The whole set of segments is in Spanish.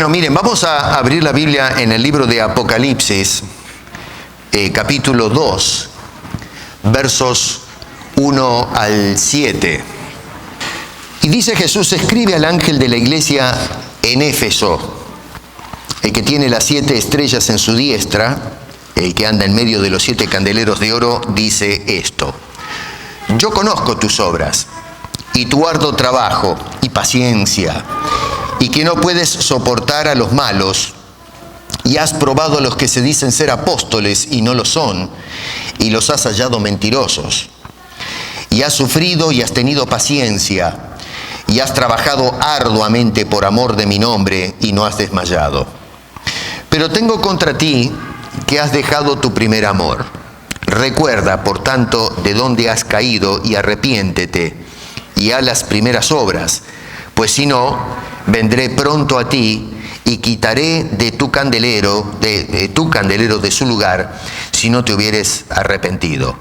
Bueno, miren, vamos a abrir la Biblia en el libro de Apocalipsis, capítulo 2, versos 1 al 7. Y dice Jesús: escribe al ángel de la iglesia en Éfeso, el que tiene las 7 estrellas en su diestra, el que anda en medio de los 7 candeleros de oro, dice esto: yo conozco tus obras y tu arduo trabajo y paciencia, y que no puedes soportar a los malos, y has probado a los que se dicen ser apóstoles y no lo son, y los has hallado mentirosos. Y has sufrido y has tenido paciencia, y has trabajado arduamente por amor de mi nombre, y no has desmayado. Pero tengo contra ti que has dejado tu primer amor. Recuerda, por tanto, de dónde has caído, y arrepiéntete, y haz las primeras obras, pues si no, vendré pronto a ti y quitaré de tu candelero de su lugar, si no te hubieres arrepentido.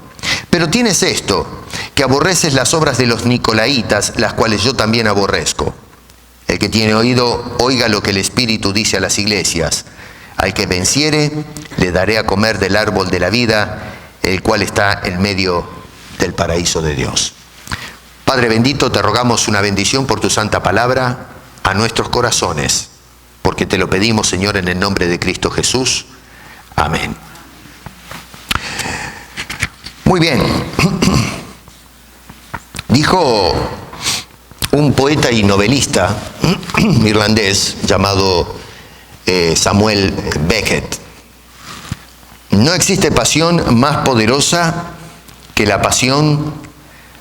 Pero tienes esto, que aborreces las obras de los nicolaitas, las cuales yo también aborrezco. El que tiene oído, oiga lo que el Espíritu dice a las iglesias. Al que venciere, le daré a comer del árbol de la vida, el cual está en medio del paraíso de Dios. Padre bendito, te rogamos una bendición por tu santa palabra a nuestros corazones, porque te lo pedimos, Señor, en el nombre de Cristo Jesús. Amén. Muy bien. Dijo un poeta y novelista irlandés llamado Samuel Beckett: no existe pasión más poderosa que la pasión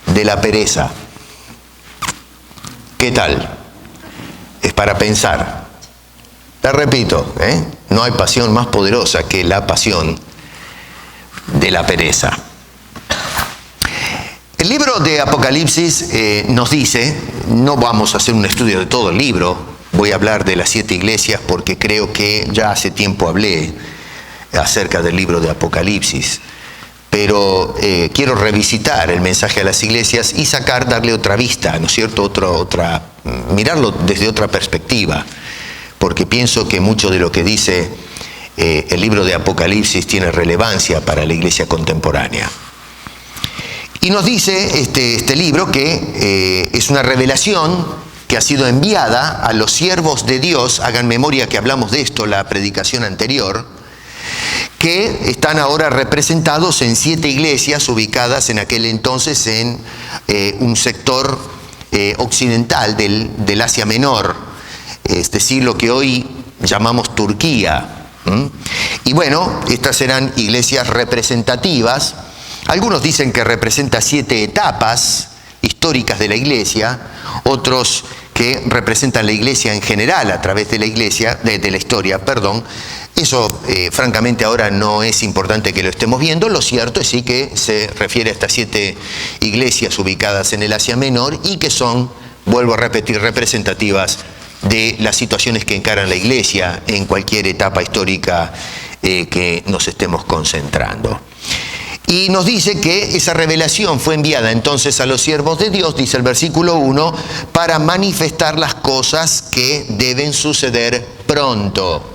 de la pereza. ¿Qué tal? Es para pensar. Te repito, no hay pasión más poderosa que la pasión de la pereza. El libro de Apocalipsis nos dice, no vamos a hacer un estudio de todo el libro, voy a hablar de las 7 iglesias porque creo que ya hace tiempo hablé acerca del libro de Apocalipsis, pero quiero revisitar el mensaje a las iglesias y darle otra vista, ¿no es cierto? Mirarlo desde otra perspectiva, porque pienso que mucho de lo que dice el libro de Apocalipsis tiene relevancia para la iglesia contemporánea. Y nos dice este libro que es una revelación que ha sido enviada a los siervos de Dios. Hagan memoria que hablamos de esto en la predicación anterior, que están ahora representados en 7 iglesias ubicadas en aquel entonces en un sector occidental del Asia Menor, es decir, lo que hoy llamamos Turquía. Y bueno, estas eran iglesias representativas. Algunos dicen que representa 7 etapas históricas de la iglesia, otros que representan la iglesia en general a través de la historia. Eso francamente ahora no es importante que lo estemos viendo. Lo cierto es sí que se refiere a estas 7 iglesias ubicadas en el Asia Menor y que son, vuelvo a repetir, representativas de las situaciones que encaran la iglesia en cualquier etapa histórica que nos estemos concentrando. Y nos dice que esa revelación fue enviada entonces a los siervos de Dios, dice el versículo 1, para manifestar las cosas que deben suceder pronto.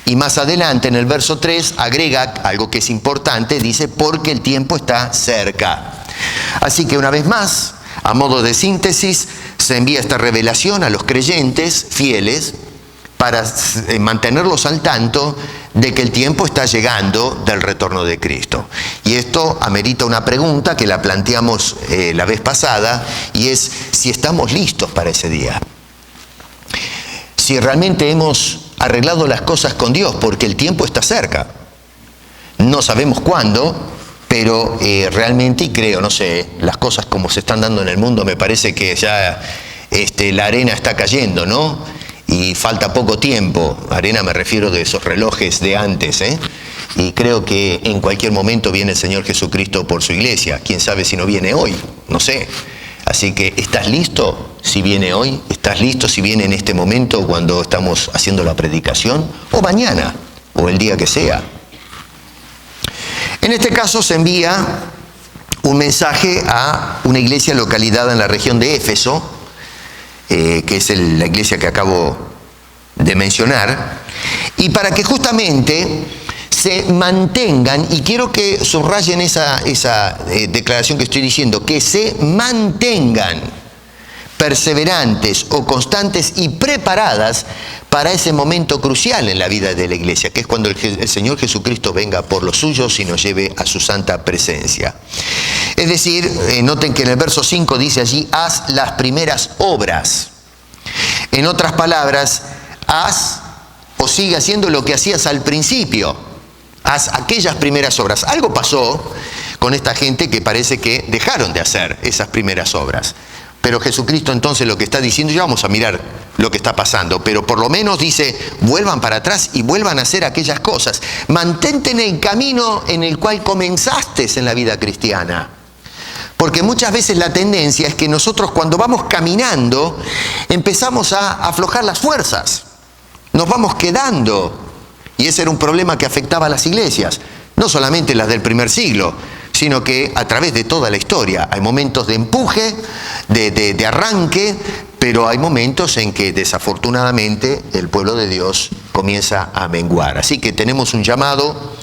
Y más adelante, en el verso 3, agrega algo que es importante, dice, porque el tiempo está cerca. Así que una vez más, a modo de síntesis, se envía esta revelación a los creyentes fieles para mantenerlos al tanto de que el tiempo está llegando del retorno de Cristo. Y esto amerita una pregunta que la planteamos la vez pasada, y es si estamos listos para ese día. Si realmente hemos arreglado las cosas con Dios, porque el tiempo está cerca. No sabemos cuándo, pero realmente, y creo, no sé, las cosas como se están dando en el mundo, me parece que ya la arena está cayendo, ¿no? Y falta poco tiempo. Arena me refiero de esos relojes de antes, Y creo que en cualquier momento viene el Señor Jesucristo por su iglesia. Quién sabe si no viene hoy, no sé. Así que, ¿estás listo si viene hoy? ¿Estás listo si viene en este momento cuando estamos haciendo la predicación? O mañana, o el día que sea. En este caso se envía un mensaje a una iglesia localizada en la región de Éfeso, que es la iglesia que acabo de mencionar, y para que justamente se mantengan, y quiero que subrayen esa declaración que estoy diciendo, que se mantengan perseverantes o constantes y preparadas para ese momento crucial en la vida de la iglesia, que es cuando el Señor Jesucristo venga por los suyos y nos lleve a su santa presencia. Es decir, noten que en el verso 5 dice allí, haz las primeras obras. En otras palabras, haz o sigue haciendo lo que hacías al principio. Haz aquellas primeras obras. Algo pasó con esta gente que parece que dejaron de hacer esas primeras obras. Pero Jesucristo entonces lo que está diciendo, ya vamos a mirar lo que está pasando, pero por lo menos dice, vuelvan para atrás y vuelvan a hacer aquellas cosas. Mantente en el camino en el cual comenzaste en la vida cristiana. Porque muchas veces la tendencia es que nosotros cuando vamos caminando empezamos a aflojar las fuerzas. Nos vamos quedando. Y ese era un problema que afectaba a las iglesias. No solamente las del primer siglo, sino que a través de toda la historia. Hay momentos de empuje, de arranque, pero hay momentos en que desafortunadamente el pueblo de Dios comienza a menguar. Así que tenemos un llamado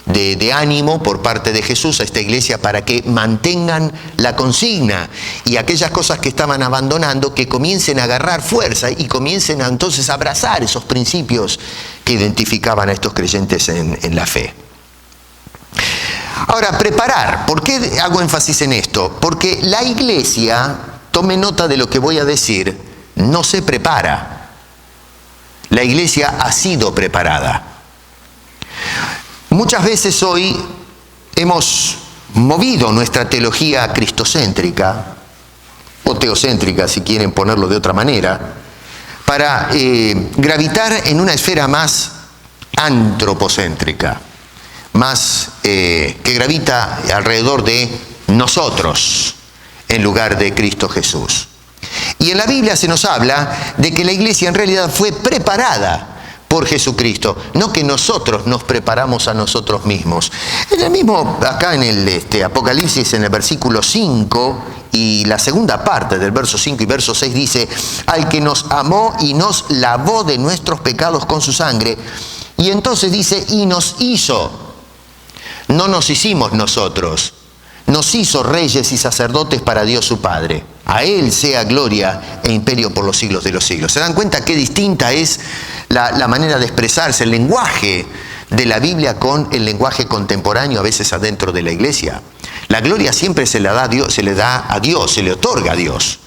de ánimo por parte de Jesús a esta iglesia para que mantengan la consigna y aquellas cosas que estaban abandonando, que comiencen a agarrar fuerza y comiencen entonces a abrazar esos principios que identificaban a estos creyentes en la fe. Ahora, preparar. ¿Por qué hago énfasis en esto? Porque la iglesia, tome nota de lo que voy a decir, no se prepara. La iglesia ha sido preparada. Muchas veces hoy hemos movido nuestra teología cristocéntrica, o teocéntrica si quieren ponerlo de otra manera, para gravitar en una esfera más antropocéntrica, más que gravita alrededor de nosotros en lugar de Cristo Jesús. Y en la Biblia se nos habla de que la iglesia en realidad fue preparada por Jesucristo, no que nosotros nos preparamos a nosotros mismos. En el mismo, acá en el Apocalipsis, en el versículo 5 y la segunda parte del verso 5 y verso 6 dice, al que nos amó y nos lavó de nuestros pecados con su sangre, y entonces dice, y nos hizo, no nos hicimos nosotros, nos hizo reyes y sacerdotes para Dios su Padre. A Él sea gloria e imperio por los siglos de los siglos. ¿Se dan cuenta qué distinta es la manera de expresarse, el lenguaje de la Biblia con el lenguaje contemporáneo a veces adentro de la iglesia? La gloria siempre se le da a Dios, se le otorga a Dios.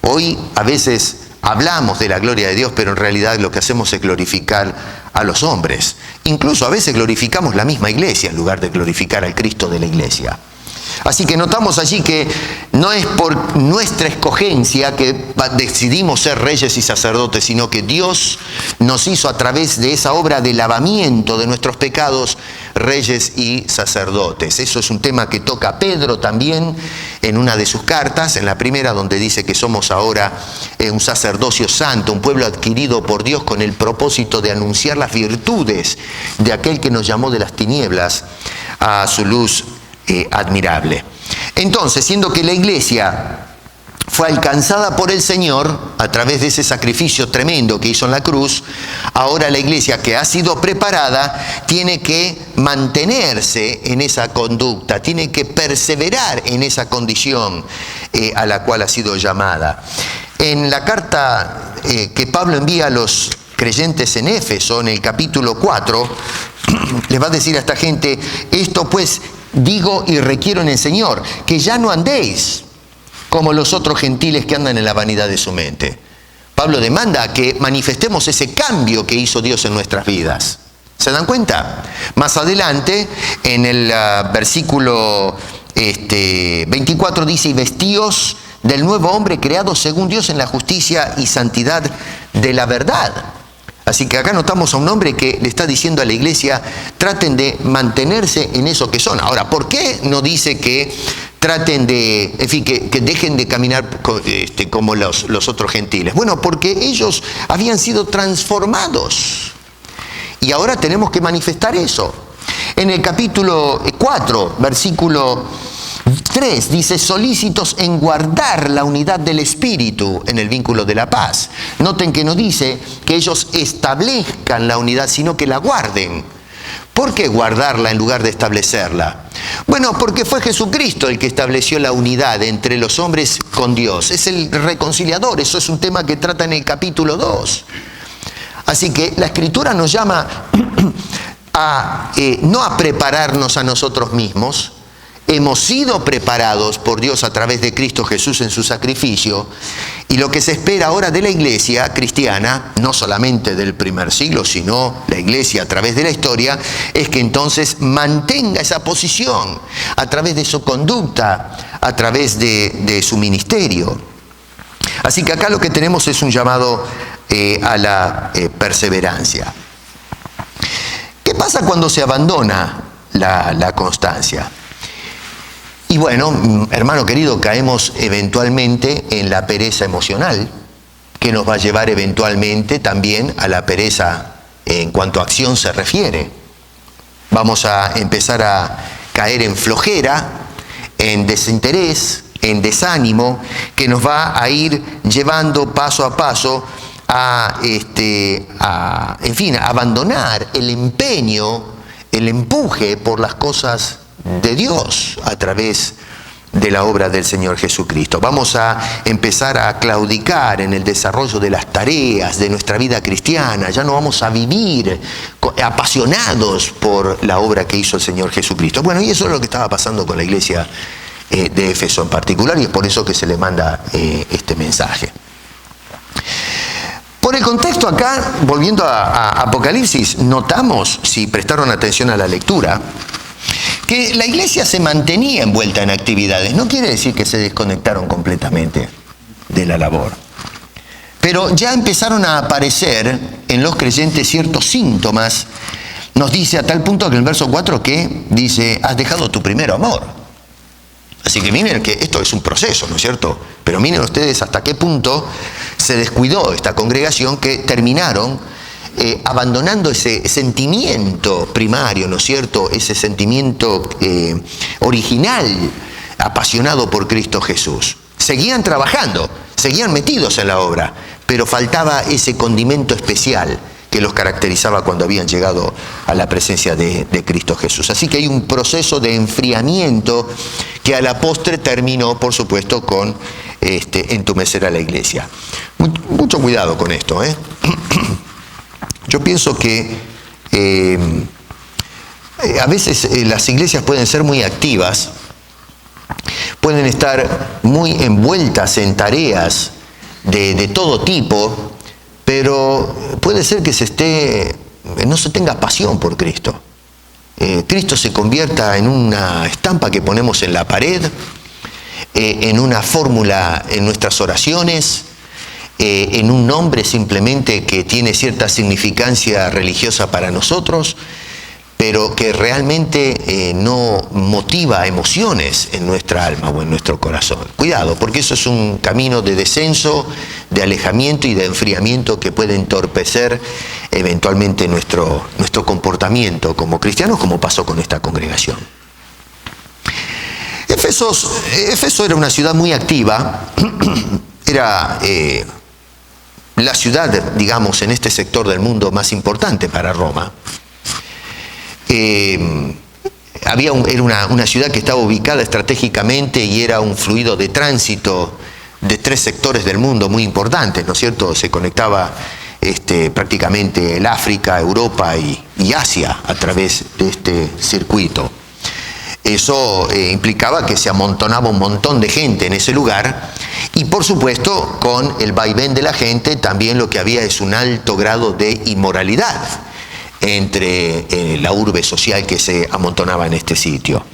Hoy a veces hablamos de la gloria de Dios, pero en realidad lo que hacemos es glorificar a los hombres. Incluso a veces glorificamos la misma iglesia en lugar de glorificar al Cristo de la iglesia. Así que notamos allí que no es por nuestra escogencia que decidimos ser reyes y sacerdotes, sino que Dios nos hizo a través de esa obra de lavamiento de nuestros pecados, reyes y sacerdotes. Eso es un tema que toca Pedro también en una de sus cartas, en la primera, donde dice que somos ahora un sacerdocio santo, un pueblo adquirido por Dios con el propósito de anunciar las virtudes de aquel que nos llamó de las tinieblas a su luz admirable. Entonces, siendo que la iglesia fue alcanzada por el Señor a través de ese sacrificio tremendo que hizo en la cruz, ahora la iglesia que ha sido preparada tiene que mantenerse en esa conducta, tiene que perseverar en esa condición a la cual ha sido llamada. En la carta que Pablo envía a los creyentes en Éfeso, en el capítulo 4, les va a decir a esta gente, esto pues digo y requiero en el Señor, que ya no andéis como los otros gentiles que andan en la vanidad de su mente. Pablo demanda que manifestemos ese cambio que hizo Dios en nuestras vidas. ¿Se dan cuenta? Más adelante, en el versículo 24 dice, y vestíos del nuevo hombre creado según Dios en la justicia y santidad de la verdad. Así que acá notamos a un hombre que le está diciendo a la iglesia, traten de mantenerse en eso que son. Ahora, ¿por qué no dice que traten de, en fin, que dejen de caminar como los otros gentiles? Bueno, porque ellos habían sido transformados. Y ahora tenemos que manifestar eso. En el capítulo 4, versículo 3, dice: solícitos en guardar la unidad del Espíritu en el vínculo de la paz. Noten que no dice que ellos establezcan la unidad, sino que la guarden. ¿Por qué guardarla en lugar de establecerla? Bueno, porque fue Jesucristo el que estableció la unidad entre los hombres con Dios. Es el reconciliador. Eso es un tema que trata en el capítulo 2. Así que la Escritura nos llama no a prepararnos a nosotros mismos. Hemos sido preparados por Dios a través de Cristo Jesús en su sacrificio, y lo que se espera ahora de la iglesia cristiana, no solamente del primer siglo, sino la iglesia a través de la historia, es que entonces mantenga esa posición a través de su conducta, a través de su ministerio. Así que acá lo que tenemos es un llamado a la perseverancia. ¿Qué pasa cuando se abandona la constancia? Y bueno, hermano querido, caemos eventualmente en la pereza emocional, que nos va a llevar eventualmente también a la pereza en cuanto a acción se refiere. Vamos a empezar a caer en flojera, en desinterés, en desánimo, que nos va a ir llevando paso a paso a abandonar el empeño, el empuje por las cosas de Dios a través de la obra del Señor Jesucristo. Vamos a empezar a claudicar en el desarrollo de las tareas de nuestra vida cristiana. Ya no vamos a vivir apasionados por la obra que hizo el Señor Jesucristo. Bueno, y eso es lo que estaba pasando con la iglesia de Éfeso en particular, y es por eso que se le manda este mensaje. Por el contexto acá, volviendo a Apocalipsis, notamos, si prestaron atención a la lectura, que la iglesia se mantenía envuelta en actividades. No quiere decir que se desconectaron completamente de la labor. Pero ya empezaron a aparecer en los creyentes ciertos síntomas. Nos dice a tal punto que en el verso 4 que dice: has dejado tu primer amor. Así que miren que esto es un proceso, ¿no es cierto? Pero miren ustedes hasta qué punto se descuidó esta congregación, que terminaron abandonando ese sentimiento primario, ¿no es cierto? Ese sentimiento original, apasionado por Cristo Jesús. Seguían trabajando, seguían metidos en la obra, pero faltaba ese condimento especial que los caracterizaba cuando habían llegado a la presencia de Cristo Jesús. Así que hay un proceso de enfriamiento que a la postre terminó, por supuesto, con entumecer a la iglesia. Mucho cuidado con esto, Yo pienso que a veces las iglesias pueden ser muy activas, pueden estar muy envueltas en tareas de todo tipo, pero puede ser que no se tenga pasión por Cristo. Cristo se convierta en una estampa que ponemos en la pared, en una fórmula en nuestras oraciones, en un nombre simplemente que tiene cierta significancia religiosa para nosotros, pero que realmente no motiva emociones en nuestra alma o en nuestro corazón. Cuidado, porque eso es un camino de descenso, de alejamiento y de enfriamiento que puede entorpecer eventualmente nuestro comportamiento como cristianos, como pasó con esta congregación. Éfeso era una ciudad muy activa, era la ciudad, digamos, en este sector del mundo más importante para Roma. Era una ciudad que estaba ubicada estratégicamente y era un fluido de tránsito de 3 sectores del mundo muy importantes, ¿no es cierto? Se conectaba prácticamente el África, Europa y Asia a través de este circuito. Eso implicaba que se amontonaba un montón de gente en ese lugar, y por supuesto con el vaivén de la gente también lo que había es un alto grado de inmoralidad entre la urbe social que se amontonaba en este sitio.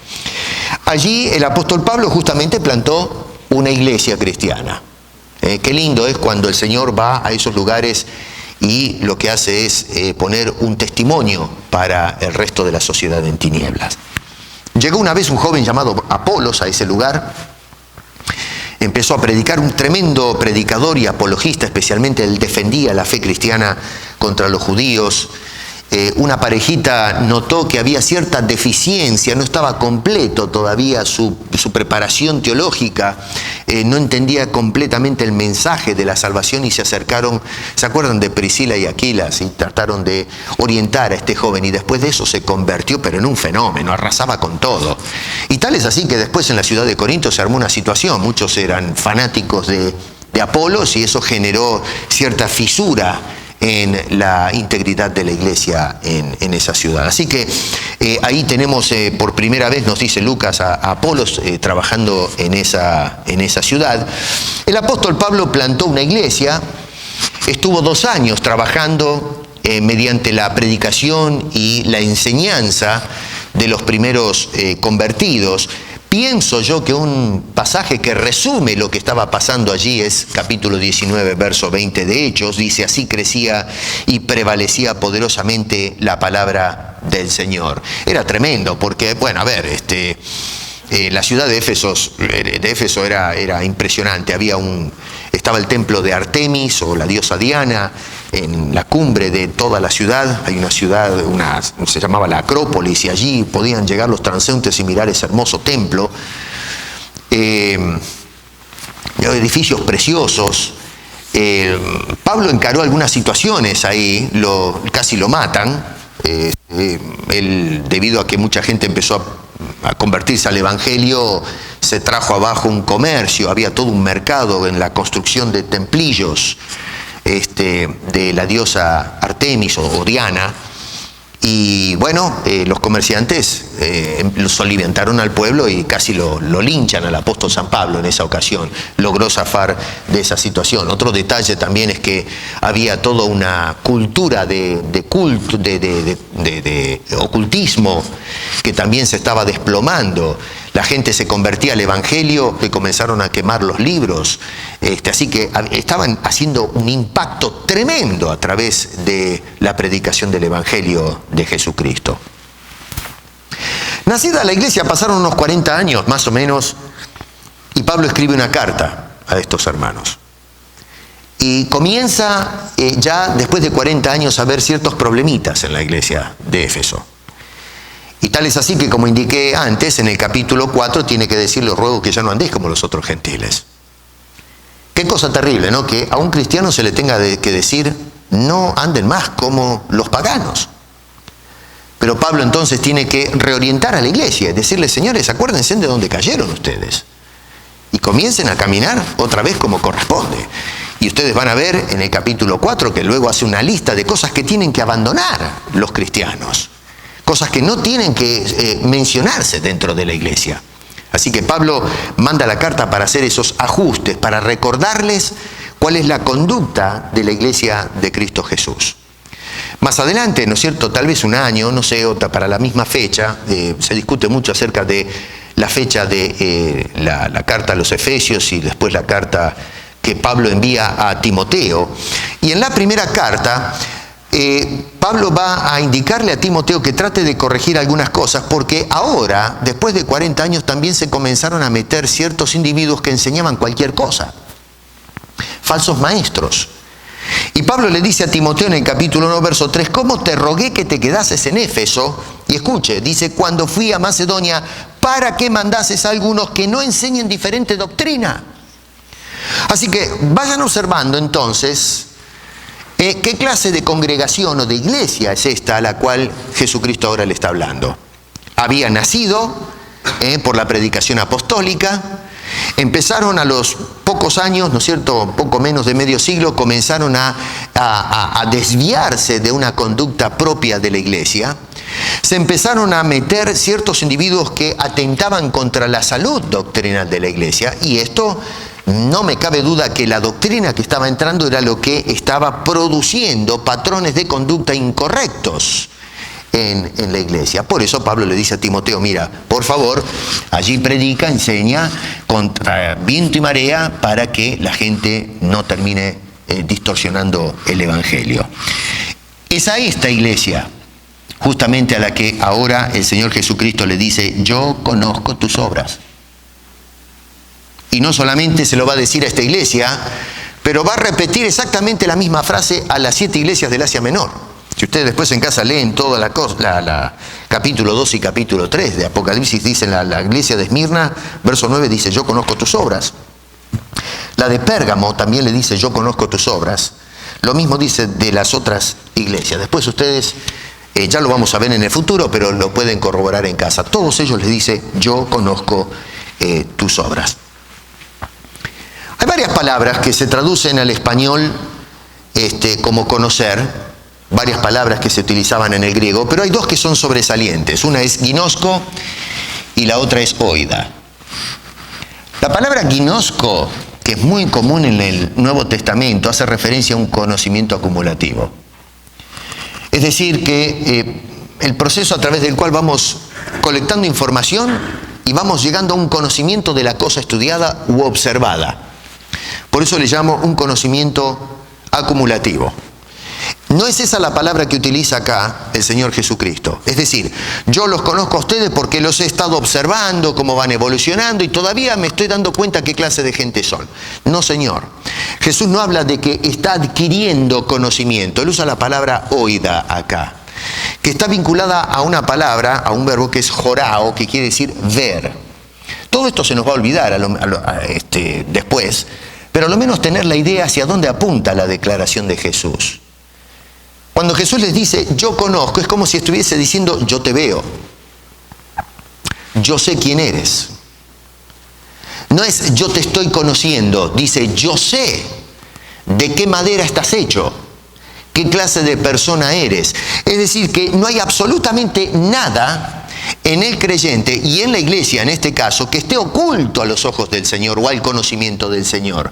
Allí el apóstol Pablo justamente plantó una iglesia cristiana. Qué lindo es cuando el Señor va a esos lugares y lo que hace es poner un testimonio para el resto de la sociedad en tinieblas. Llegó una vez un joven llamado Apolos a ese lugar, empezó a predicar, un tremendo predicador y apologista, especialmente él defendía la fe cristiana contra los judíos, una parejita notó que había cierta deficiencia, no estaba completo todavía su preparación teológica, no entendía completamente el mensaje de la salvación y se acercaron, ¿se acuerdan de Priscila y Aquila? Y trataron de orientar a este joven y después de eso se convirtió, pero en un fenómeno, arrasaba con todo. Y tal es así que después en la ciudad de Corinto se armó una situación, muchos eran fanáticos de Apolos y eso generó cierta fisura en la integridad de la iglesia en esa ciudad. Así que ahí tenemos por primera vez, nos dice Lucas, a Apolos trabajando en esa ciudad. El apóstol Pablo plantó una iglesia, estuvo 2 años trabajando mediante la predicación y la enseñanza de los primeros convertidos. Pienso yo que un pasaje que resume lo que estaba pasando allí es capítulo 19, verso 20 de Hechos. Dice, así crecía y prevalecía poderosamente la palabra del Señor. Era tremendo porque, bueno, a ver, la ciudad de Éfeso era impresionante. Estaba el templo de Artemis o la diosa Diana en la cumbre de toda la ciudad. Hay una ciudad, se llamaba la Acrópolis, y allí podían llegar los transeúntes y mirar ese hermoso templo. Edificios preciosos. Pablo encaró algunas situaciones ahí, casi lo matan. Debido a que mucha gente empezó a convertirse al Evangelio, se trajo abajo un comercio, había todo un mercado en la construcción de templillos de la diosa Artemis o Diana, y bueno, los comerciantes solimentaron al pueblo y casi lo linchan al apóstol San Pablo en esa ocasión. Logró zafar de esa situación. Otro detalle también es que había toda una cultura de culto, de ocultismo, que también se estaba desplomando. La gente se convertía al Evangelio y comenzaron a quemar los libros. Así que estaban haciendo un impacto tremendo a través de la predicación del Evangelio de Jesucristo. Nacida la iglesia pasaron unos 40 años más o menos y Pablo escribe una carta a estos hermanos. Y comienza ya después de 40 años a haber ciertos problemitas en la iglesia de Éfeso. Y tal es así que, como indiqué antes, en el capítulo 4 tiene que decirle, os ruego que ya no andéis como los otros gentiles. Qué cosa terrible, ¿no? Que a un cristiano se le tenga que decir, no anden más como los paganos. Pero Pablo entonces tiene que reorientar a la iglesia y decirle, señores, acuérdense de dónde cayeron ustedes. Y comiencen a caminar otra vez como corresponde. Y ustedes van a ver en el capítulo 4 que luego hace una lista de cosas que tienen que abandonar los cristianos. Cosas que no tienen que mencionarse dentro de la iglesia. Así que Pablo manda la carta para hacer esos ajustes, para recordarles cuál es la conducta de la iglesia de Cristo Jesús. Más adelante, ¿no es cierto?, tal vez un año, no sé, otra para la misma fecha, se discute mucho acerca de la fecha de la carta a los Efesios y después la carta que Pablo envía a Timoteo. Y en la primera carta, Pablo va a indicarle a Timoteo que trate de corregir algunas cosas, porque ahora, después de 40 años, también se comenzaron a meter ciertos individuos que enseñaban cualquier cosa, falsos maestros. Y Pablo le dice a Timoteo en el capítulo 1, verso 3, ¿cómo te rogué que te quedases en Éfeso? Y escuche, dice, cuando fui a Macedonia, para que mandases a algunos que no enseñen diferente doctrina. Así que vayan observando entonces qué clase de congregación o de iglesia es esta a la cual Jesucristo ahora le está hablando. Había nacido por la predicación apostólica, empezaron a los pocos años, ¿no es cierto?, poco menos de medio siglo, comenzaron a desviarse de una conducta propia de la iglesia. Se empezaron a meter ciertos individuos que atentaban contra la salud doctrinal de la iglesia, y esto no me cabe duda que la doctrina que estaba entrando era lo que estaba produciendo patrones de conducta incorrectos en la iglesia. Por eso Pablo le dice a Timoteo, mira, por favor, allí predica, enseña contra viento y marea para que la gente no termine distorsionando el Evangelio. Es a esta iglesia justamente a la que ahora el Señor Jesucristo le dice, yo conozco tus obras. Y no solamente se lo va a decir a esta iglesia, pero va a repetir exactamente la misma frase a las 7 iglesias del Asia Menor. Si ustedes después en casa leen toda la capítulo 2 y capítulo 3 de Apocalipsis, dice la iglesia de Esmirna, verso 9 dice, yo conozco tus obras. La de Pérgamo también le dice, yo conozco tus obras. Lo mismo dice de las otras iglesias. Después ustedes, ya lo vamos a ver en el futuro, pero lo pueden corroborar en casa. Todos ellos les dice, yo conozco tus obras. Hay varias palabras que se traducen al español como conocer, varias palabras que se utilizaban en el griego, pero hay dos que son sobresalientes. Una es ginosko y la otra es oida. La palabra ginosko, que es muy común en el Nuevo Testamento, hace referencia a un conocimiento acumulativo. Es decir, que el proceso a través del cual vamos colectando información y vamos llegando a un conocimiento de la cosa estudiada u observada. Por eso le llamo un conocimiento acumulativo. No es esa la palabra que utiliza acá el Señor Jesucristo. Es decir, yo los conozco a ustedes porque los he estado observando, cómo van evolucionando y todavía me estoy dando cuenta qué clase de gente son. No, Señor. Jesús no habla de que está adquiriendo conocimiento. Él usa la palabra oida acá, que está vinculada a una palabra, a un verbo que es jorao, que quiere decir ver. Todo esto se nos va a olvidar después, pero al menos tener la idea hacia dónde apunta la declaración de Jesús. Cuando Jesús les dice, yo conozco, es como si estuviese diciendo, yo te veo. Yo sé quién eres. No es yo te estoy conociendo, dice, yo sé de qué madera estás hecho, qué clase de persona eres. Es decir, que no hay absolutamente nada en el creyente y en la iglesia, en este caso, que esté oculto a los ojos del Señor o al conocimiento del Señor.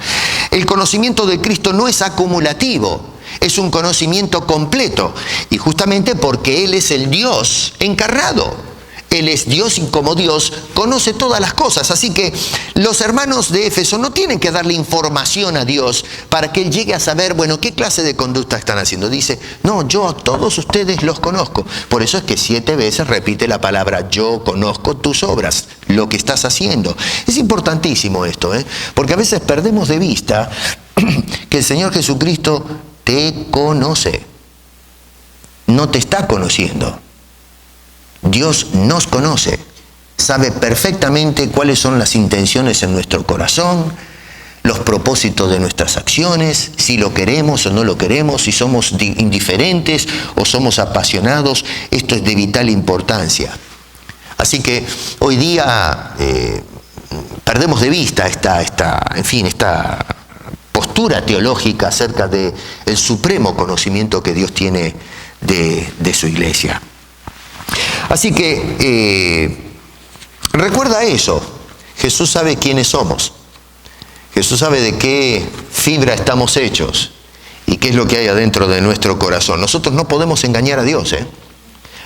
El conocimiento de Cristo no es acumulativo, es un conocimiento completo. Y justamente porque Él es el Dios encarnado. Él es Dios y como Dios conoce todas las cosas. Así que los hermanos de Éfeso no tienen que darle información a Dios para que Él llegue a saber, bueno, qué clase de conducta están haciendo. Dice, no, yo a todos ustedes los conozco. Por eso es que 7 veces repite la palabra, yo conozco tus obras, lo que estás haciendo. Es importantísimo esto, porque a veces perdemos de vista que el Señor Jesucristo te conoce. No te está conociendo. Dios nos conoce, sabe perfectamente cuáles son las intenciones en nuestro corazón, los propósitos de nuestras acciones, si lo queremos o no lo queremos, si somos indiferentes o somos apasionados. Esto es de vital importancia. Así que hoy día perdemos de vista esta postura teológica acerca del supremo conocimiento que Dios tiene de su iglesia. Así que recuerda eso. Jesús sabe quiénes somos. Jesús sabe de qué fibra estamos hechos y qué es lo que hay adentro de nuestro corazón. Nosotros no podemos engañar a Dios.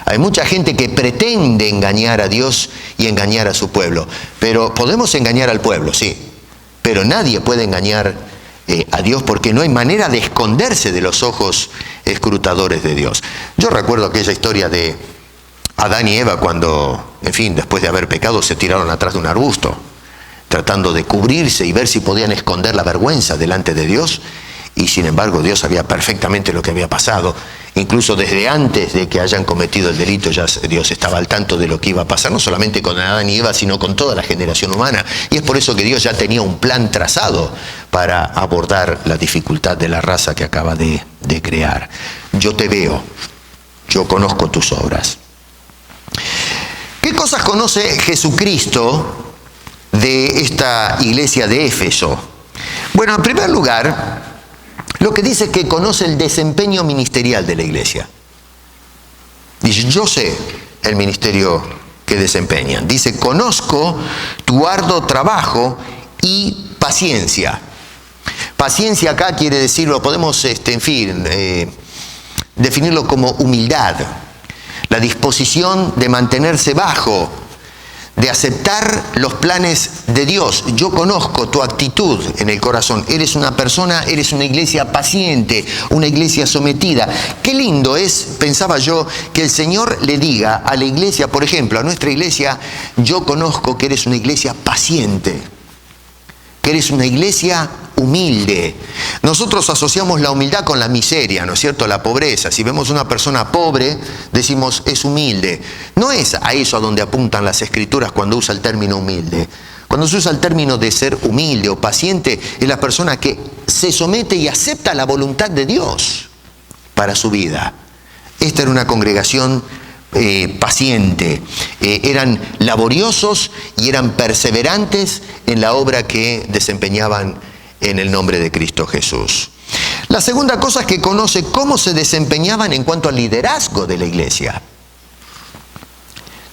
Hay mucha gente que pretende engañar a Dios y engañar a su pueblo. Pero podemos engañar al pueblo, sí. Pero nadie puede engañar a Dios porque no hay manera de esconderse de los ojos escrutadores de Dios. Yo recuerdo aquella historia de Adán y Eva cuando, después de haber pecado, se tiraron atrás de un arbusto, tratando de cubrirse y ver si podían esconder la vergüenza delante de Dios. Y sin embargo, Dios sabía perfectamente lo que había pasado. Incluso desde antes de que hayan cometido el delito, ya Dios estaba al tanto de lo que iba a pasar, no solamente con Adán y Eva, sino con toda la generación humana. Y es por eso que Dios ya tenía un plan trazado para abordar la dificultad de la raza que acaba de crear. Yo te veo, yo conozco tus obras. ¿Qué cosas conoce Jesucristo de esta iglesia de Éfeso? Bueno, en primer lugar, lo que dice es que conoce el desempeño ministerial de la iglesia. Dice, yo sé el ministerio que desempeñan. Dice, conozco tu arduo trabajo y paciencia. Paciencia acá quiere decir, lo podemos, definirlo como humildad. La disposición de mantenerse bajo, de aceptar los planes de Dios. Yo conozco tu actitud en el corazón. Eres una persona, eres una iglesia paciente, una iglesia sometida. Qué lindo es, pensaba yo, que el Señor le diga a la iglesia, por ejemplo, a nuestra iglesia, yo conozco que eres una iglesia paciente, que eres una iglesia humilde. Nosotros asociamos la humildad con la miseria, ¿no es cierto? La pobreza. Si vemos una persona pobre, decimos es humilde. No es a eso a donde apuntan las Escrituras cuando usa el término humilde. Cuando se usa el término de ser humilde o paciente, es la persona que se somete y acepta la voluntad de Dios para su vida. Esta era una congregación paciente, eran laboriosos y eran perseverantes en la obra que desempeñaban en el nombre de Cristo Jesús. La segunda cosa es que conoce cómo se desempeñaban en cuanto al liderazgo de la iglesia.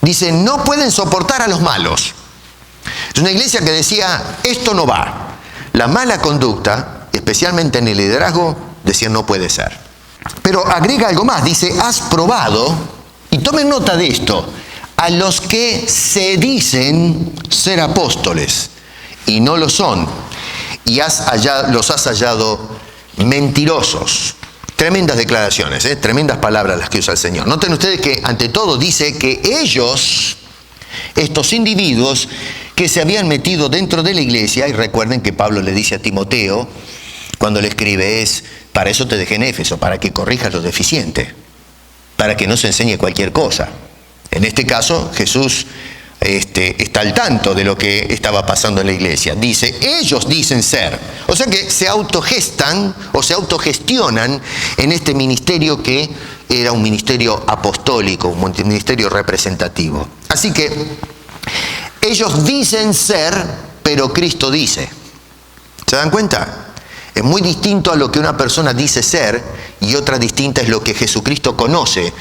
Dice, no pueden soportar a los malos. Es una iglesia que decía, esto no va. La mala conducta, especialmente en el liderazgo, decía, no puede ser. Pero agrega algo más, dice, has probado. Y tomen nota de esto, a los que se dicen ser apóstoles y no lo son, y los has hallado mentirosos. Tremendas declaraciones, tremendas palabras las que usa el Señor. Noten ustedes que ante todo dice que ellos, estos individuos que se habían metido dentro de la iglesia, y recuerden que Pablo le dice a Timoteo, cuando le escribe, para eso te dejé en Éfeso, para que corrijas lo deficiente, para que no se enseñe cualquier cosa. En este caso, Jesús está al tanto de lo que estaba pasando en la iglesia. Dice, ellos dicen ser. O sea que se autogestan o se autogestionan en este ministerio que era un ministerio apostólico, un ministerio representativo. Así que ellos dicen ser, pero Cristo dice. ¿Se dan cuenta? Es muy distinto a lo que una persona dice ser y otra distinta es lo que Jesucristo conoce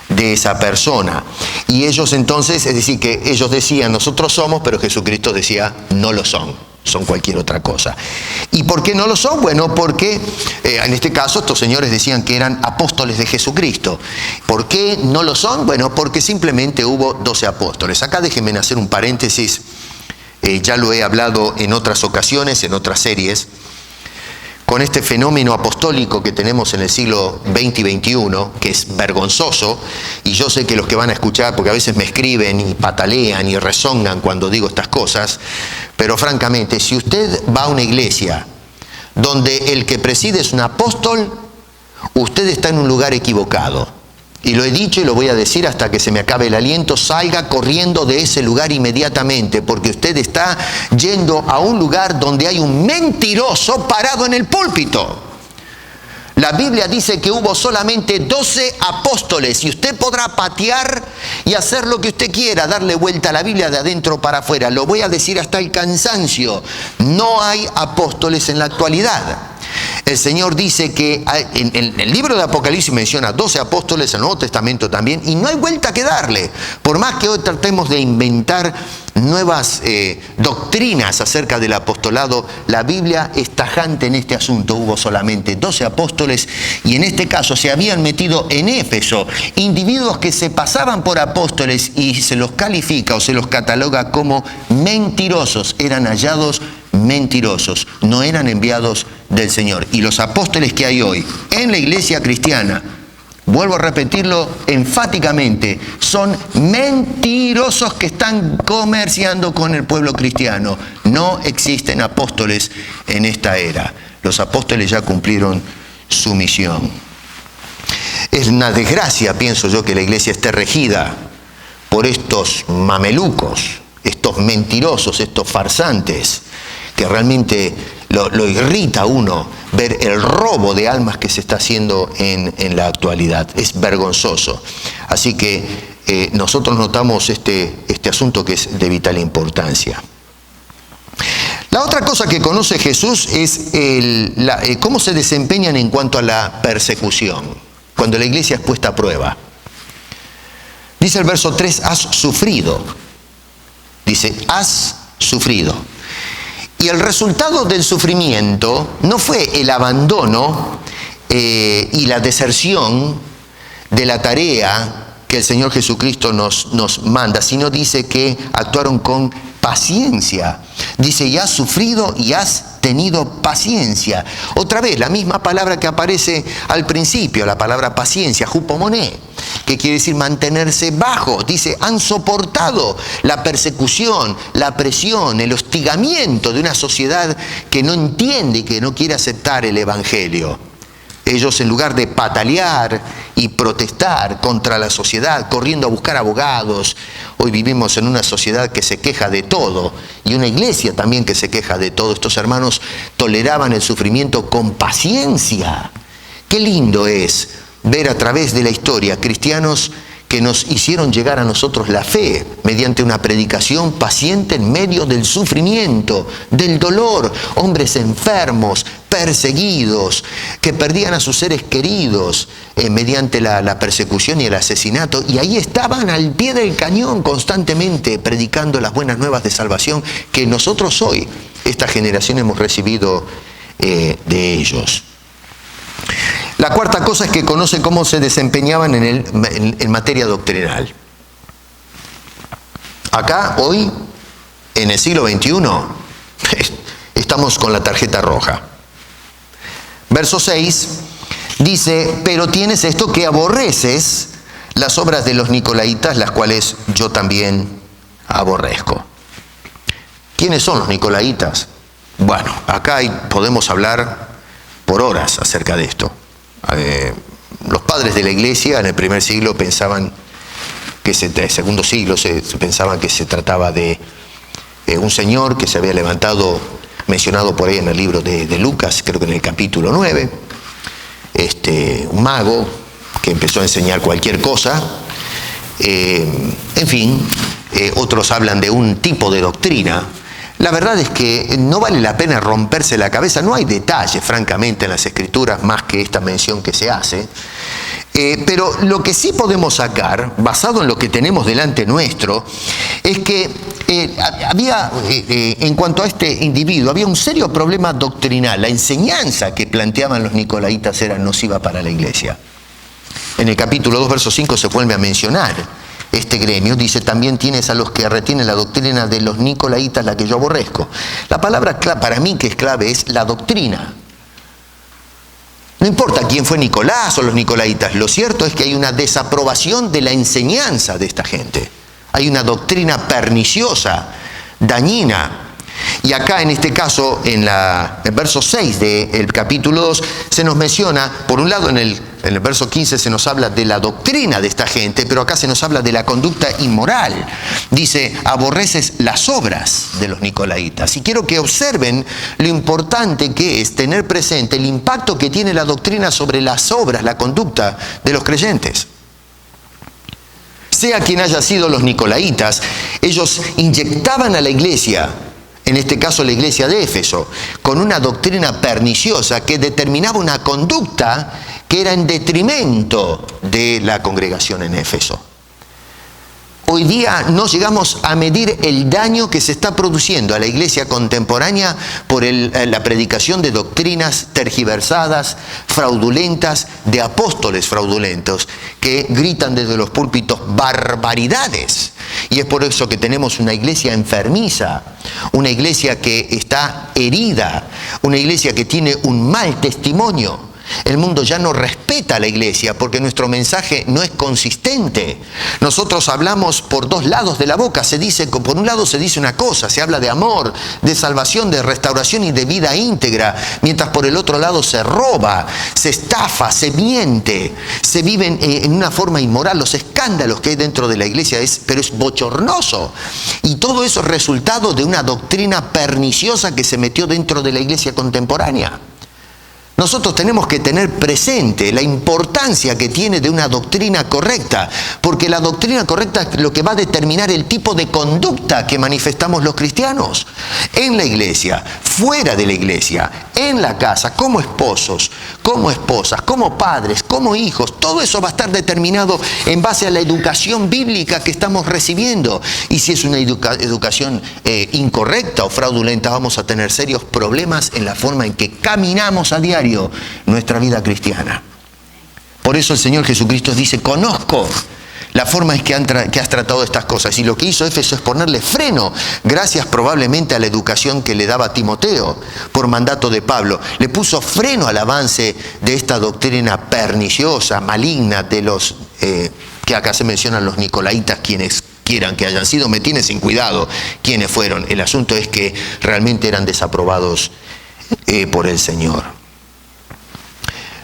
de esa persona. Y ellos entonces, es decir, que ellos decían nosotros somos, pero Jesucristo decía no lo son, son cualquier otra cosa. ¿Y por qué no lo son? Bueno, porque en este caso estos señores decían que eran apóstoles de Jesucristo. ¿Por qué no lo son? Bueno, porque simplemente hubo 12 apóstoles. Acá déjenme hacer un paréntesis, ya lo he hablado en otras ocasiones, en otras series. Con este fenómeno apostólico que tenemos en el siglo XX y XXI, que es vergonzoso, y yo sé que los que van a escuchar, porque a veces me escriben y patalean y rezongan cuando digo estas cosas, pero francamente, si usted va a una iglesia donde el que preside es un apóstol, usted está en un lugar equivocado. Y lo he dicho y lo voy a decir hasta que se me acabe el aliento, salga corriendo de ese lugar inmediatamente, porque usted está yendo a un lugar donde hay un mentiroso parado en el púlpito. La Biblia dice que hubo solamente 12 apóstoles y usted podrá patear y hacer lo que usted quiera, darle vuelta a la Biblia de adentro para afuera. Lo voy a decir hasta el cansancio. No hay apóstoles en la actualidad. El Señor dice que en el libro de Apocalipsis menciona 12 apóstoles, el Nuevo Testamento también, y no hay vuelta que darle. Por más que hoy tratemos de inventar nuevas doctrinas acerca del apostolado, la Biblia es tajante en este asunto. Hubo solamente 12 apóstoles y en este caso se habían metido en Éfeso individuos que se pasaban por apóstoles y se los califica o se los cataloga como mentirosos. Eran hallados mentirosos, no eran enviados del Señor. Y los apóstoles que hay hoy en la iglesia cristiana, vuelvo a repetirlo enfáticamente, son mentirosos que están comerciando con el pueblo cristiano. No existen apóstoles en esta era. Los apóstoles ya cumplieron su misión. Es una desgracia, pienso yo, que la iglesia esté regida por estos mamelucos, estos mentirosos, estos farsantes, que realmente lo irrita a uno ver el robo de almas que se está haciendo en la actualidad. Es vergonzoso. Así que nosotros notamos este asunto que es de vital importancia. La otra cosa que conoce Jesús es cómo se desempeñan en cuanto a la persecución, cuando la iglesia es puesta a prueba. Dice el verso 3, has sufrido. Dice, has sufrido. Y el resultado del sufrimiento no fue el abandono y la deserción de la tarea que el Señor Jesucristo nos manda, sino dice que actuaron con paciencia. Dice, y has sufrido y has tenido paciencia. Otra vez, la misma palabra que aparece al principio, la palabra paciencia, hupomoné, que quiere decir mantenerse bajo. Dice, han soportado la persecución, la presión, el hostigamiento de una sociedad que no entiende y que no quiere aceptar el Evangelio. Ellos, en lugar de patalear y protestar contra la sociedad, corriendo a buscar abogados, hoy vivimos en una sociedad que se queja de todo, y una iglesia también que se queja de todo. Estos hermanos toleraban el sufrimiento con paciencia. Qué lindo es ver a través de la historia cristianos que nos hicieron llegar a nosotros la fe mediante una predicación paciente en medio del sufrimiento, del dolor. Hombres enfermos, perseguidos, que perdían a sus seres queridos mediante la persecución y el asesinato. Y ahí estaban al pie del cañón constantemente predicando las buenas nuevas de salvación que nosotros hoy, esta generación, hemos recibido de ellos. La cuarta cosa es que conoce cómo se desempeñaban en materia doctrinal. Acá, hoy, en el siglo XXI, estamos con la tarjeta roja. Verso 6 dice, pero tienes esto que aborreces las obras de los nicolaitas, las cuales yo también aborrezco. ¿Quiénes son los nicolaitas? Bueno, acá podemos hablar por horas acerca de esto. Los padres de la iglesia en el primer siglo pensaban que segundo siglo pensaban que se trataba de un señor que se había levantado, mencionado por ahí en el libro de Lucas, creo que en el capítulo 9, un mago que empezó a enseñar cualquier cosa. En fin, otros hablan de un tipo de doctrina. La verdad es que no vale la pena romperse la cabeza. No hay detalles, francamente, en las Escrituras más que esta mención que se hace. Pero lo que sí podemos sacar, basado en lo que tenemos delante nuestro, es que había, en cuanto a este individuo, había un serio problema doctrinal. La enseñanza que planteaban los nicolaitas era nociva para la iglesia. En el capítulo 2, verso 5 se vuelve a mencionar este gremio. Dice, también tienes a los que retienen la doctrina de los nicolaitas, la que yo aborrezco. La palabra para mí que es clave es la doctrina. No importa quién fue Nicolás o los nicolaitas, lo cierto es que hay una desaprobación de la enseñanza de esta gente. Hay una doctrina perniciosa, dañina. Y acá en este caso, en el verso 6 del capítulo 2, se nos menciona, por un lado en el verso 15 se nos habla de la doctrina de esta gente, pero acá se nos habla de la conducta inmoral. Dice, aborreces las obras de los nicolaitas. Y quiero que observen lo importante que es tener presente el impacto que tiene la doctrina sobre las obras, la conducta de los creyentes. Sea quien haya sido los nicolaitas, ellos inyectaban a la iglesia, en este caso la iglesia de Éfeso, con una doctrina perniciosa que determinaba una conducta que era en detrimento de la congregación en Éfeso. Hoy día no llegamos a medir el daño que se está produciendo a la iglesia contemporánea por la predicación de doctrinas tergiversadas, fraudulentas, de apóstoles fraudulentos, que gritan desde los púlpitos barbaridades. Y es por eso que tenemos una iglesia enfermiza, una iglesia que está herida, una iglesia que tiene un mal testimonio. El mundo ya no respeta a la iglesia porque nuestro mensaje no es consistente. Nosotros hablamos por dos lados de la boca. Por un lado se dice una cosa, se habla de amor, de salvación, de restauración y de vida íntegra, mientras por el otro lado se roba, se estafa, se miente, se viven en una forma inmoral. Los escándalos que hay dentro de la iglesia pero es bochornoso. Y todo eso es resultado de una doctrina perniciosa que se metió dentro de la iglesia contemporánea. Nosotros tenemos que tener presente la importancia que tiene de una doctrina correcta, porque la doctrina correcta es lo que va a determinar el tipo de conducta que manifestamos los cristianos en la iglesia, fuera de la iglesia, en la casa, como esposos, como esposas, como padres, como hijos. Todo eso va a estar determinado en base a la educación bíblica que estamos recibiendo. Y si es una educación incorrecta o fraudulenta, vamos a tener serios problemas en la forma en que caminamos a diario nuestra vida cristiana. Por eso el Señor Jesucristo dice, conozco la forma en que has tratado estas cosas. Y lo que hizo Éfeso es ponerle freno, gracias probablemente a la educación que le daba Timoteo por mandato de Pablo. Le puso freno al avance de esta doctrina perniciosa, maligna de los que acá se mencionan los nicolaitas, quienes quieran que hayan sido. Me tiene sin cuidado quiénes fueron. El asunto es que realmente eran desaprobados por el Señor.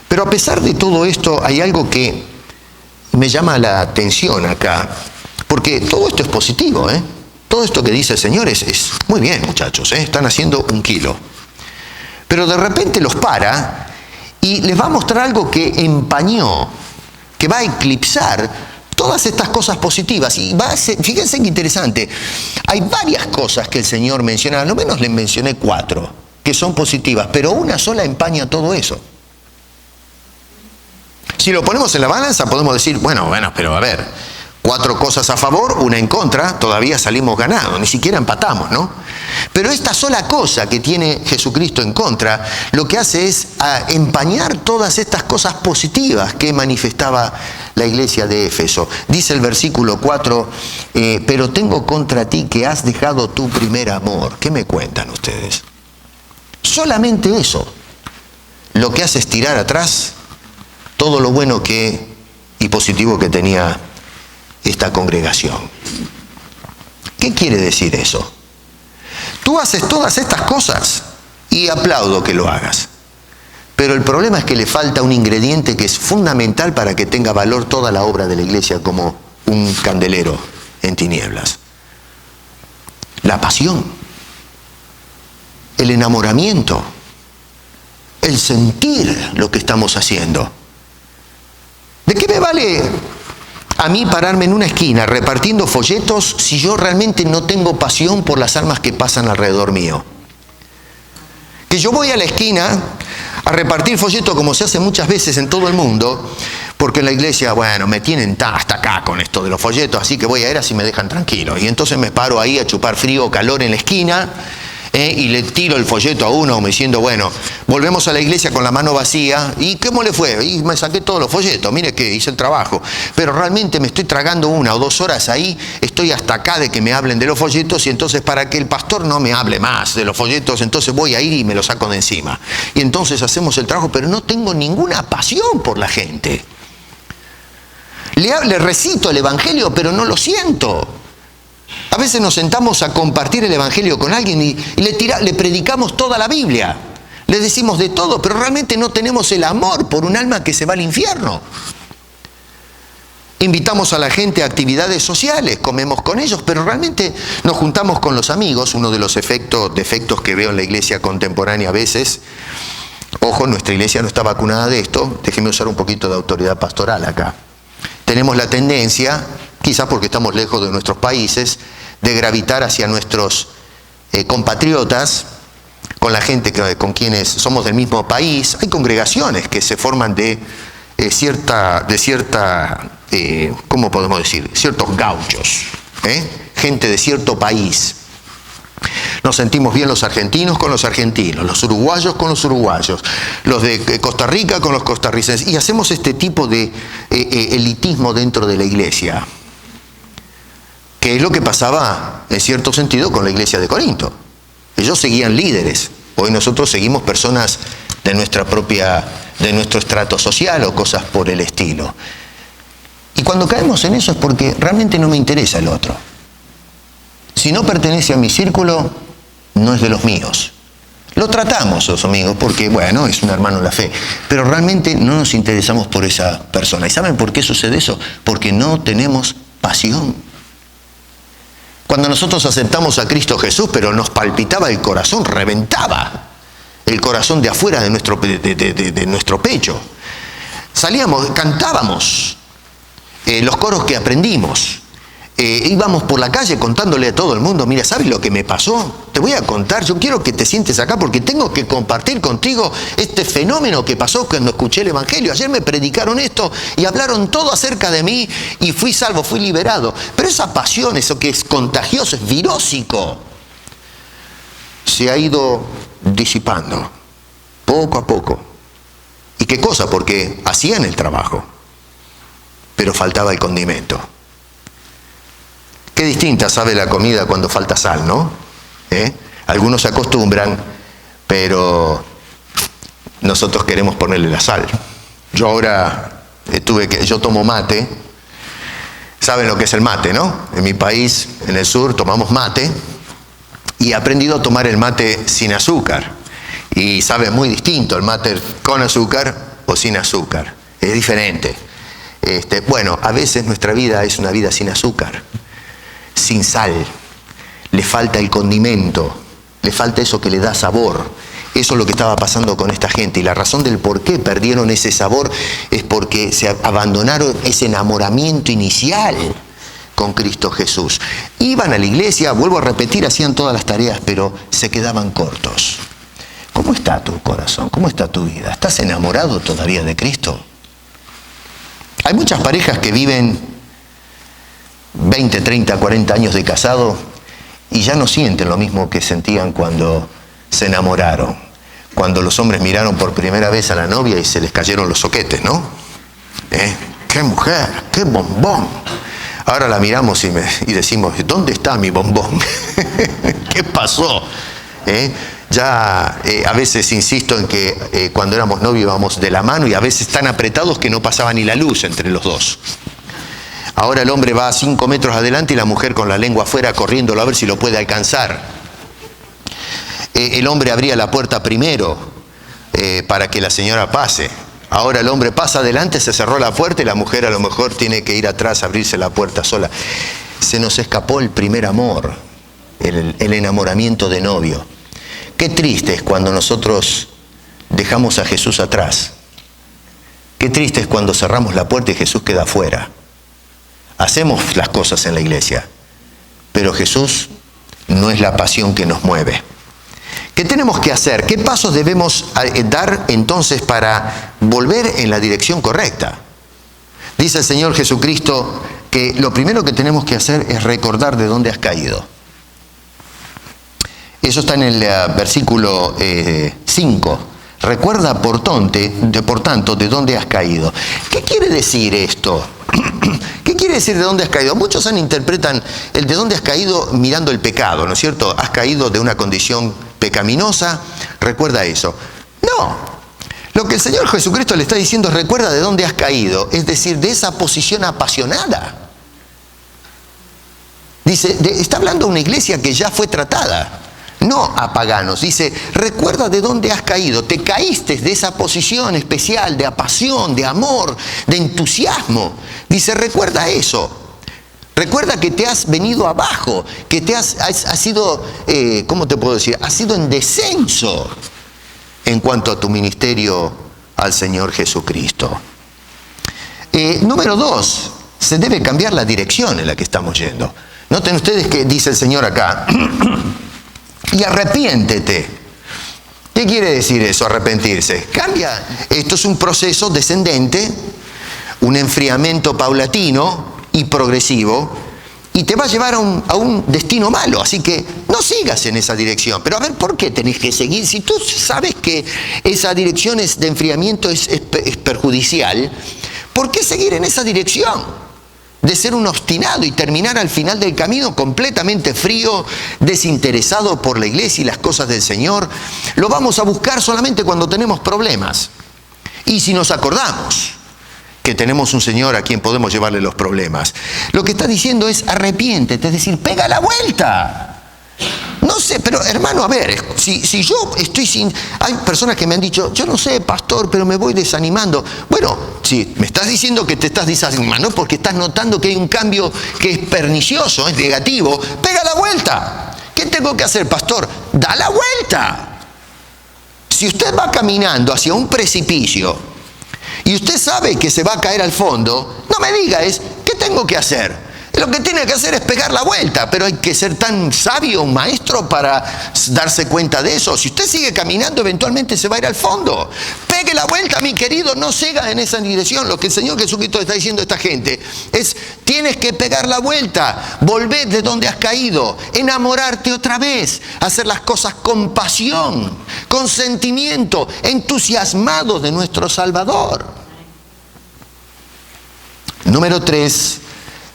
Pero a pesar de todo esto, hay algo que me llama la atención acá, porque todo esto es positivo, ¿eh? Todo esto que dice el Señor es muy bien, muchachos, ¿eh? Están haciendo 1 kilo. Pero de repente los para y les va a mostrar algo que empañó, que va a eclipsar todas estas cosas positivas. Y fíjense qué interesante, hay varias cosas que el Señor menciona, al menos les mencioné 4, que son positivas, pero una sola empaña todo eso. Si lo ponemos en la balanza, podemos decir, bueno, pero a ver, 4 cosas a favor, 1 en contra, todavía salimos ganados, ni siquiera empatamos, ¿no? Pero esta sola cosa que tiene Jesucristo en contra, lo que hace es empañar todas estas cosas positivas que manifestaba la iglesia de Éfeso. Dice el versículo 4, pero tengo contra ti que has dejado tu primer amor. ¿Qué me cuentan ustedes? Solamente eso, lo que hace es tirar atrás todo lo bueno y positivo que tenía esta congregación. ¿Qué quiere decir eso? Tú haces todas estas cosas y aplaudo que lo hagas. Pero el problema es que le falta un ingrediente que es fundamental para que tenga valor toda la obra de la iglesia, como un candelero en tinieblas. La pasión, el enamoramiento, el sentir lo que estamos haciendo. ¿De qué me vale a mí pararme en una esquina repartiendo folletos si yo realmente no tengo pasión por las almas que pasan alrededor mío? Que yo voy a la esquina a repartir folletos como se hace muchas veces en todo el mundo, porque en la iglesia, bueno, me tienen hasta acá con esto de los folletos, así que voy a ir así me dejan tranquilo. Y entonces me paro ahí a chupar frío o calor en la esquina, y le tiro el folleto a uno como diciendo, bueno, volvemos a la iglesia con la mano vacía. ¿Y cómo le fue? Y me saqué todos los folletos, mire que hice el trabajo. Pero realmente me estoy tragando 1 o 2 horas ahí, estoy hasta acá de que me hablen de los folletos, y entonces para que el pastor no me hable más de los folletos, entonces voy a ir y me lo saco de encima. Y entonces hacemos el trabajo, pero no tengo ninguna pasión por la gente. Le recito el evangelio, pero no lo siento. A veces nos sentamos a compartir el evangelio con alguien y le predicamos toda la Biblia. Le decimos de todo, pero realmente no tenemos el amor por un alma que se va al infierno. Invitamos a la gente a actividades sociales, comemos con ellos, pero realmente nos juntamos con los amigos. Uno de los defectos que veo en la iglesia contemporánea a veces, ojo, nuestra iglesia no está vacunada de esto, déjeme usar un poquito de autoridad pastoral acá. Tenemos la tendencia, quizás porque estamos lejos de nuestros países, de gravitar hacia nuestros compatriotas, con la gente con quienes somos del mismo país. Hay congregaciones que se forman de cierta, ¿cómo podemos decir? Ciertos gauchos, gente de cierto país. Nos sentimos bien los argentinos con los argentinos, los uruguayos con los uruguayos, los de Costa Rica con los costarricenses, y hacemos este tipo de elitismo dentro de la iglesia, que es lo que pasaba en cierto sentido con la iglesia de Corinto. Ellos seguían líderes, hoy nosotros seguimos personas de nuestro estrato social o cosas por el estilo. Y cuando caemos en eso es porque realmente no me interesa el otro. Si no pertenece a mi círculo, no es de los míos. Lo tratamos los amigos porque, bueno, es un hermano en la fe, pero realmente no nos interesamos por esa persona. ¿Y saben por qué sucede eso? Porque no tenemos pasión. Cuando nosotros aceptamos a Cristo Jesús, pero nos palpitaba el corazón, reventaba el corazón de afuera de nuestro pecho. Salíamos, cantábamos los coros que aprendimos. Íbamos por la calle contándole a todo el mundo, mira, ¿sabes lo que me pasó? Te voy a contar, yo quiero que te sientes acá porque tengo que compartir contigo este fenómeno que pasó cuando escuché el evangelio. Ayer me predicaron esto y hablaron todo acerca de mí y fui salvo, fui liberado. Pero esa pasión, eso que es contagioso, es virósico, se ha ido disipando poco a poco. ¿Y qué cosa? Porque hacían el trabajo, pero faltaba el condimento. Qué distinta sabe la comida cuando falta sal, ¿no? Algunos se acostumbran, pero nosotros queremos ponerle la sal. Yo ahora yo tomo mate. Saben lo que es el mate, ¿no? En mi país, en el sur, tomamos mate y he aprendido a tomar el mate sin azúcar. Y sabe muy distinto el mate con azúcar o sin azúcar. Es diferente. Bueno, a veces nuestra vida es una vida sin azúcar, sin sal. Le falta el condimento, le falta eso que le da sabor. Eso es lo que estaba pasando con esta gente. Y la razón del por qué perdieron ese sabor es porque se abandonaron ese enamoramiento inicial con Cristo Jesús. Iban a la iglesia, vuelvo a repetir, hacían todas las tareas, pero se quedaban cortos. ¿Cómo está tu corazón? ¿Cómo está tu vida? ¿Estás enamorado todavía de Cristo? Hay muchas parejas que viven 20, 30, 40 años de casado y ya no sienten lo mismo que sentían cuando se enamoraron. Cuando los hombres miraron por primera vez a la novia y se les cayeron los soquetes, ¿no? ¡Qué mujer! ¡Qué bombón! Ahora la miramos y decimos, ¿dónde está mi bombón? ¿Qué pasó? A veces insisto en que cuando éramos novios íbamos de la mano y a veces tan apretados que no pasaba ni la luz entre los dos. Ahora el hombre va a 5 metros adelante y la mujer con la lengua afuera corriéndolo a ver si lo puede alcanzar. El hombre abría la puerta primero para que la señora pase. Ahora el hombre pasa adelante, se cerró la puerta y la mujer a lo mejor tiene que ir atrás a abrirse la puerta sola. Se nos escapó el primer amor, el enamoramiento de novio. Qué triste es cuando nosotros dejamos a Jesús atrás. Qué triste es cuando cerramos la puerta y Jesús queda afuera. Hacemos las cosas en la iglesia, pero Jesús no es la pasión que nos mueve. ¿Qué tenemos que hacer? ¿Qué pasos debemos dar entonces para volver en la dirección correcta? Dice el Señor Jesucristo que lo primero que tenemos que hacer es recordar de dónde has caído. Eso está en el versículo 5. Recuerda por tanto de dónde has caído. ¿Qué quiere decir esto? ¿Qué quiere decir de dónde has caído? Muchos interpretan el de dónde has caído mirando el pecado, ¿no es cierto? Has caído de una condición pecaminosa, recuerda eso. No, lo que el Señor Jesucristo le está diciendo es recuerda de dónde has caído, es decir, de esa posición apasionada. Dice, está hablando de una iglesia que ya fue tratada, no a paganos. Dice, recuerda de dónde has caído, te caíste de esa posición especial de pasión, de amor, de entusiasmo. Dice, recuerda eso. Recuerda que te has venido abajo, que has sido, ¿cómo te puedo decir? Has sido en descenso en cuanto a tu ministerio al Señor Jesucristo. Número 2, se debe cambiar la dirección en la que estamos yendo. Noten ustedes que dice el Señor acá, y arrepiéntete. ¿Qué quiere decir eso, arrepentirse? Cambia. Esto es un proceso descendente, un enfriamiento paulatino y progresivo, y te va a llevar a un destino malo. Así que no sigas en esa dirección. Pero a ver, ¿por qué tenés que seguir? Si tú sabes que esa dirección de enfriamiento es perjudicial, ¿por qué seguir en esa dirección? De ser un obstinado y terminar al final del camino completamente frío, desinteresado por la iglesia y las cosas del Señor. Lo vamos a buscar solamente cuando tenemos problemas. Y si nos acordamos que tenemos un Señor a quien podemos llevarle los problemas. Lo que está diciendo es arrepiéntete, es decir, pega la vuelta. No sé, pero hermano, a ver, si yo estoy sin... Hay personas que me han dicho, yo no sé, pastor, pero me voy desanimando. Bueno, si me estás diciendo que te estás desanimando porque estás notando que hay un cambio que es pernicioso, es negativo, pega la vuelta. ¿Qué tengo que hacer, pastor? Da la vuelta. Si usted va caminando hacia un precipicio y usted sabe que se va a caer al fondo, no me diga ¿qué tengo que hacer? Lo que tiene que hacer es pegar la vuelta, pero hay que ser tan sabio, un maestro, para darse cuenta de eso. Si usted sigue caminando, eventualmente se va a ir al fondo. Pegue la vuelta, mi querido, no siga en esa dirección. Lo que el Señor Jesucristo está diciendo a esta gente es, tienes que pegar la vuelta, volver de donde has caído, enamorarte otra vez, hacer las cosas con pasión, con sentimiento, entusiasmado de nuestro Salvador. Número 3.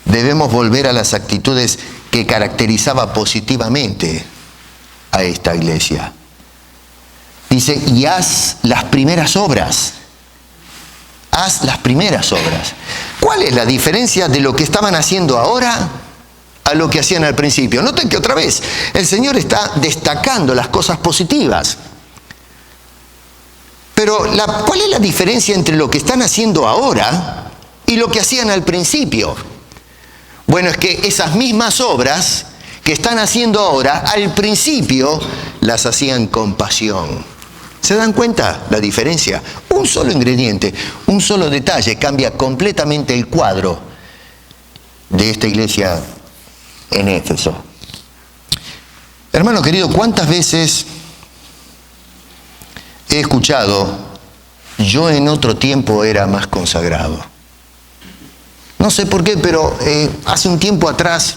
debemos volver a las actitudes que caracterizaba positivamente a esta iglesia. Dice, y haz las primeras obras. Haz las primeras obras. ¿Cuál es la diferencia de lo que estaban haciendo ahora a lo que hacían al principio? Noten que otra vez el Señor está destacando las cosas positivas. Pero ¿cuál es la diferencia entre lo que están haciendo ahora y lo que hacían al principio? Bueno, es que esas mismas obras que están haciendo ahora, al principio las hacían con pasión. ¿Se dan cuenta la diferencia? Un solo ingrediente, un solo detalle cambia completamente el cuadro de esta iglesia en Éfeso. Hermano querido, ¿cuántas veces he escuchado, yo en otro tiempo era más consagrado? No sé por qué, pero hace un tiempo atrás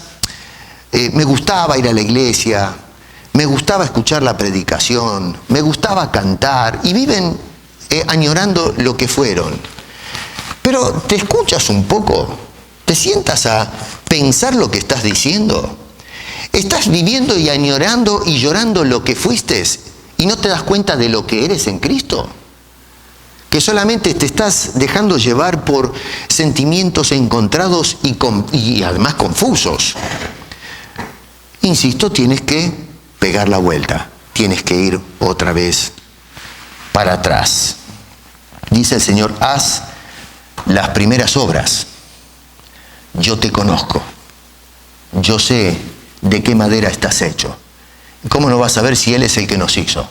me gustaba ir a la iglesia, me gustaba escuchar la predicación, me gustaba cantar, y viven añorando lo que fueron. Pero te escuchas un poco, te sientas a pensar lo que estás diciendo. Estás viviendo y añorando y llorando lo que fuiste y no te das cuenta de lo que eres en Cristo. Que solamente te estás dejando llevar por sentimientos encontrados y además confusos. Insisto, tienes que pegar la vuelta, tienes que ir otra vez para atrás. Dice el Señor, haz las primeras obras. Yo te conozco, yo sé de qué madera estás hecho. ¿Cómo no vas a ver si Él es el que nos hizo?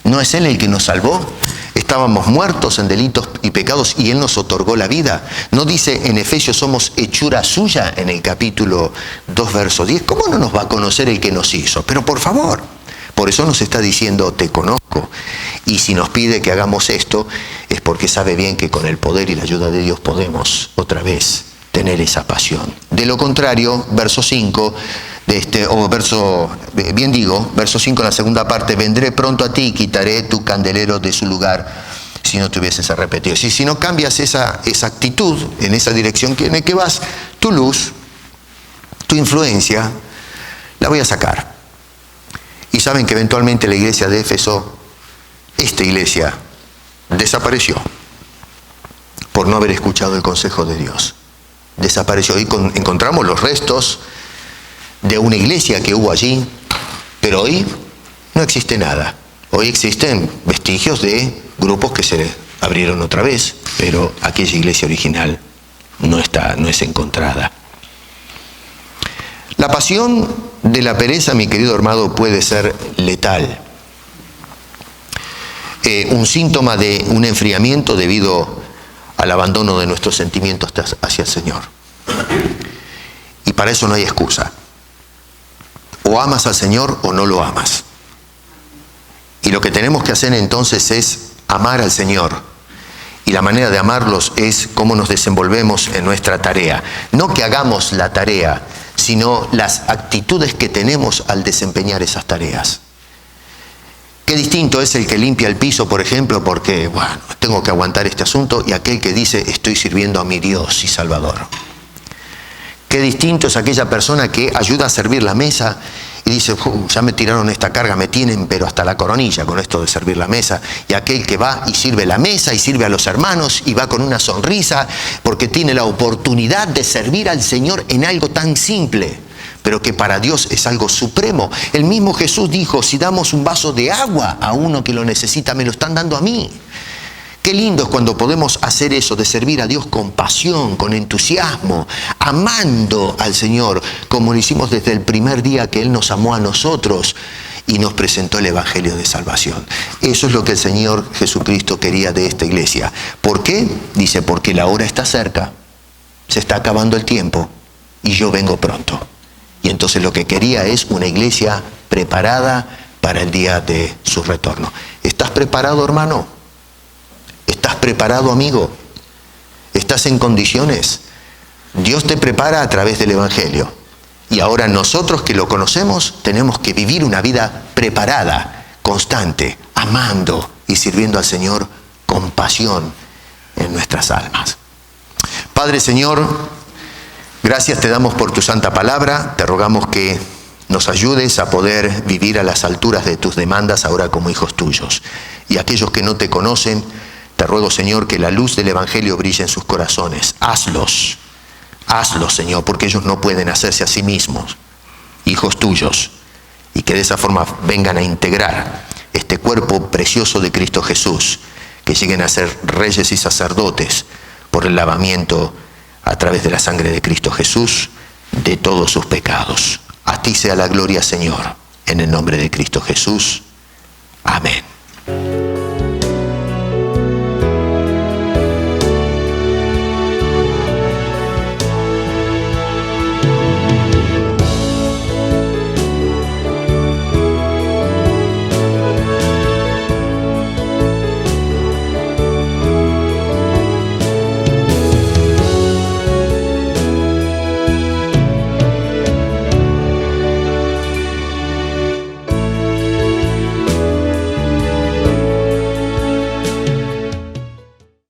¿No es Él el que nos salvó? Estábamos muertos en delitos y pecados y Él nos otorgó la vida. ¿No dice en Efesios somos hechura suya en el capítulo 2, verso 10? ¿Cómo no nos va a conocer el que nos hizo? Pero por favor, por eso nos está diciendo te conozco. Y si nos pide que hagamos esto es porque sabe bien que con el poder y la ayuda de Dios podemos otra vez tener esa pasión. De lo contrario, verso 5, verso 5 en la segunda parte, vendré pronto a ti y quitaré tu candelero de su lugar si no te hubieses arrepentido. Si no cambias esa actitud en esa dirección en la que vas, tu luz, tu influencia, la voy a sacar. Y saben que eventualmente la iglesia de Éfeso, esta iglesia, desapareció por no haber escuchado el consejo de Dios. Desapareció. Y encontramos los restos de una iglesia que hubo allí, pero hoy no existe nada. Hoy existen vestigios de grupos que se abrieron otra vez, pero aquella iglesia original no es encontrada. La pasión de la pereza, mi querido hermano, puede ser letal. Un síntoma de un enfriamiento debido al abandono de nuestros sentimientos hacia el Señor. Y para eso no hay excusa. O amas al Señor o no lo amas. Y lo que tenemos que hacer entonces es amar al Señor. Y la manera de amarlos es cómo nos desenvolvemos en nuestra tarea. No que hagamos la tarea, sino las actitudes que tenemos al desempeñar esas tareas. Qué distinto es el que limpia el piso, por ejemplo, porque, bueno, tengo que aguantar este asunto, y aquel que dice, estoy sirviendo a mi Dios y Salvador. Qué distinto es aquella persona que ayuda a servir la mesa y dice, ya me tiraron esta carga, me tienen pero hasta la coronilla con esto de servir la mesa. Y aquel que va y sirve la mesa y sirve a los hermanos y va con una sonrisa porque tiene la oportunidad de servir al Señor en algo tan simple, pero que para Dios es algo supremo. El mismo Jesús dijo, si damos un vaso de agua a uno que lo necesita, me lo están dando a mí. Qué lindo es cuando podemos hacer eso, de servir a Dios con pasión, con entusiasmo, amando al Señor, como lo hicimos desde el primer día que Él nos amó a nosotros y nos presentó el Evangelio de salvación. Eso es lo que el Señor Jesucristo quería de esta iglesia. ¿Por qué? Dice, porque la hora está cerca, se está acabando el tiempo y yo vengo pronto. Y entonces lo que quería es una iglesia preparada para el día de su retorno. ¿Estás preparado, hermano? ¿Estás preparado, amigo? ¿Estás en condiciones? Dios te prepara a través del Evangelio. Y ahora nosotros que lo conocemos tenemos que vivir una vida preparada, constante, amando y sirviendo al Señor con pasión en nuestras almas. Padre, Señor, Gracias te damos por tu santa palabra. Te rogamos que nos ayudes a poder vivir a las alturas de tus demandas ahora como hijos tuyos. Y aquellos que no te conocen, te ruego, Señor, que la luz del Evangelio brille en sus corazones. Hazlos, Señor, porque ellos no pueden hacerse a sí mismos hijos tuyos. Y que de esa forma vengan a integrar este cuerpo precioso de Cristo Jesús, que lleguen a ser reyes y sacerdotes por el lavamiento a través de la sangre de Cristo Jesús de todos sus pecados. A ti sea la gloria, Señor, en el nombre de Cristo Jesús. Amén.